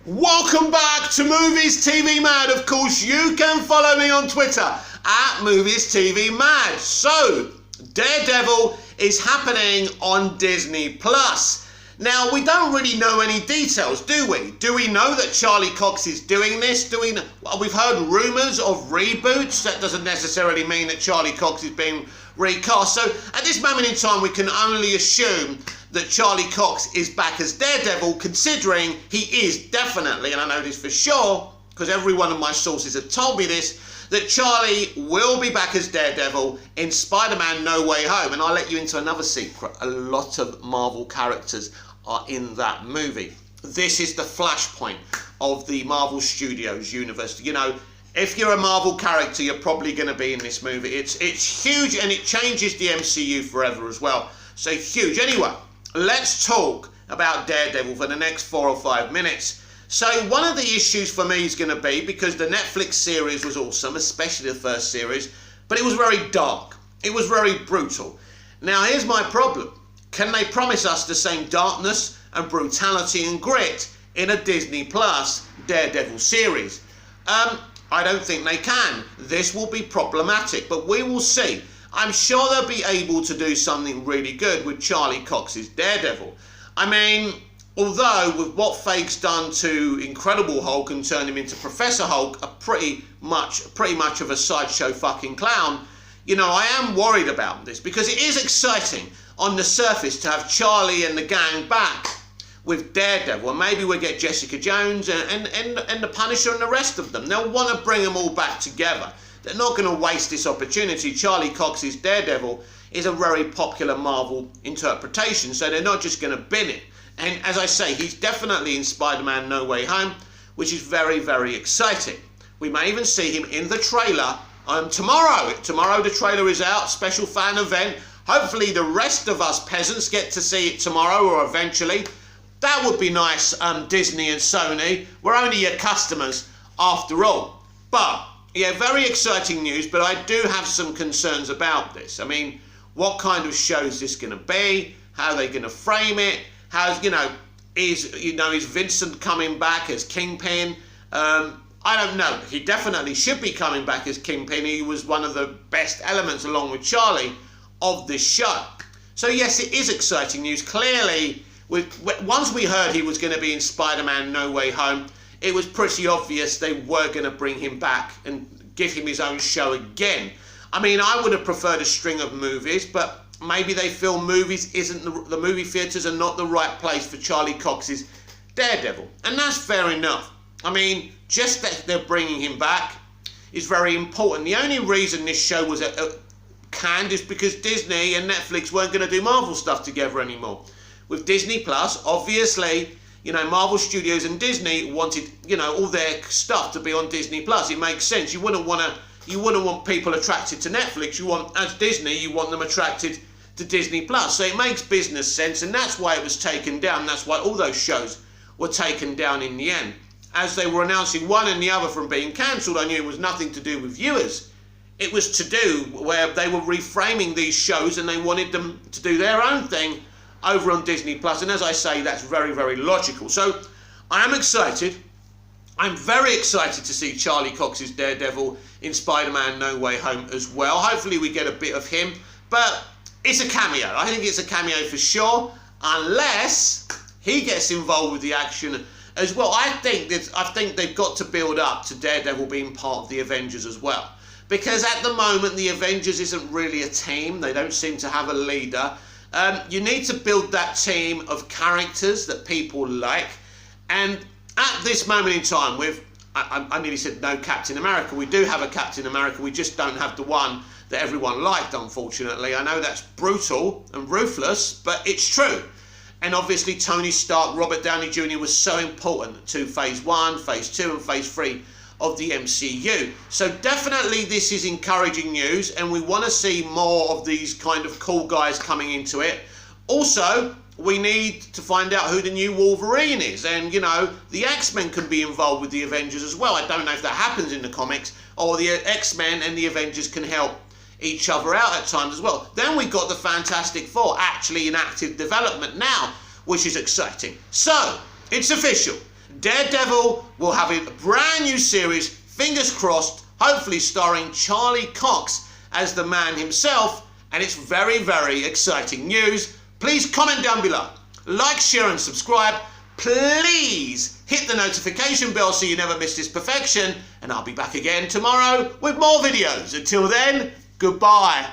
Welcome back to Movies TV Mad. Of course, you can follow me on Twitter at Movies TV Mad. So, Daredevil is happening on Disney Plus. Now, we don't really know any details, do we? Do we know that Charlie Cox is doing this? We've heard rumours of reboots. That doesn't necessarily mean that Charlie Cox is being recast. So, at this moment in time, we can only assume that Charlie Cox is back as Daredevil, considering he is definitely, and I know this for sure, because every one of my sources have told me this, that Charlie will be back as Daredevil in Spider-Man No Way Home. And I'll let you into another secret. A lot of Marvel characters are in that movie. This is the flashpoint of the Marvel Studios universe. You know, if you're a Marvel character, you're probably going to be in this movie. It's huge, and it changes the MCU forever as well. So huge. Anyway, let's talk about Daredevil for the next 4 or 5 minutes. So one of the issues for me is going to be, because the Netflix series was awesome, especially the first series, but it was very dark. It was very brutal. Now here's my problem. Can they promise us the same darkness and brutality and grit in a Disney Plus Daredevil series? I don't think they can. This will be problematic, but we will see. I'm sure they'll be able to do something really good with Charlie Cox's Daredevil. I mean, although with what Feig's done to Incredible Hulk and turned him into Professor Hulk, a pretty much of a sideshow fucking clown, you know, I am worried about this, because it is exciting on the surface to have Charlie and the gang back with Daredevil, and maybe we'll get Jessica Jones and the Punisher and the rest of them. They'll want to bring them all back together. They're not going to waste this opportunity. Charlie Cox's Daredevil is a very popular Marvel interpretation, so they're not just going to bin it. And as I say, he's definitely in Spider-Man No Way Home, which is very, very exciting. We may even see him in the trailer tomorrow. Tomorrow the trailer is out, special fan event. Hopefully the rest of us peasants get to see it tomorrow or eventually. That would be nice, Disney and Sony. We're only your customers after all. But yeah, very exciting news, but I do have some concerns about this. I mean, what kind of show is this going to be? How are they going to frame it? Is Vincent coming back as Kingpin? I don't know. He definitely should be coming back as Kingpin. He was one of the best elements, along with Charlie, of this show. So yes, it is exciting news. Clearly, once we heard he was going to be in Spider-Man No Way Home, it was pretty obvious they were going to bring him back and give him his own show again. I mean, I would have preferred a string of movies, but maybe they feel movies the movie theatres are not the right place for Charlie Cox's Daredevil. And that's fair enough. I mean, just that they're bringing him back is very important. The only reason this show was canned is because Disney and Netflix weren't going to do Marvel stuff together anymore. With Disney Plus, obviously, you know, Marvel Studios and Disney wanted, you know, all their stuff to be on Disney Plus. It makes sense. You wouldn't want people attracted to Netflix. As Disney, you want them attracted to Disney Plus. So it makes business sense, and that's why it was taken down. That's why all those shows were taken down in the end. As they were announcing one and the other from being cancelled, I knew it was nothing to do with viewers. It was to do where they were reframing these shows and they wanted them to do their own thing over on Disney Plus. And as I say, that's very, very logical. So I am excited. I'm very excited to see Charlie Cox's Daredevil in Spider-Man No Way Home as well. Hopefully we get a bit of him, but it's a cameo. I think it's a cameo for sure, unless he gets involved with the action as well. I think they've got to build up to Daredevil being part of the Avengers as well, because at the moment the Avengers isn't really a team. They don't seem to have a leader. You need to build that team of characters that people like, and at this moment in time, I nearly said no Captain America. We do have a Captain America, we just don't have the one that everyone liked, unfortunately. I know that's brutal and ruthless, but it's true. And obviously Tony Stark, Robert Downey Jr. was so important to Phase 1, Phase 2 and Phase 3 of the MCU. So definitely this is encouraging news, and we want to see more of these kind of cool guys coming into it. Also, we need to find out who the new Wolverine is, and you know, the X-Men can be involved with the Avengers as well. I don't know if that happens in the comics, or the X-Men and the Avengers can help each other out at times as well. Then we got the Fantastic Four actually in active development now, which is exciting. So it's official. Daredevil will have a brand new series, fingers crossed, hopefully starring Charlie Cox as the man himself, and it's very, very exciting news. Please comment down below, like, share and subscribe. Please hit the notification bell so you never miss this perfection, and I'll be back again tomorrow with more videos. Until then, goodbye.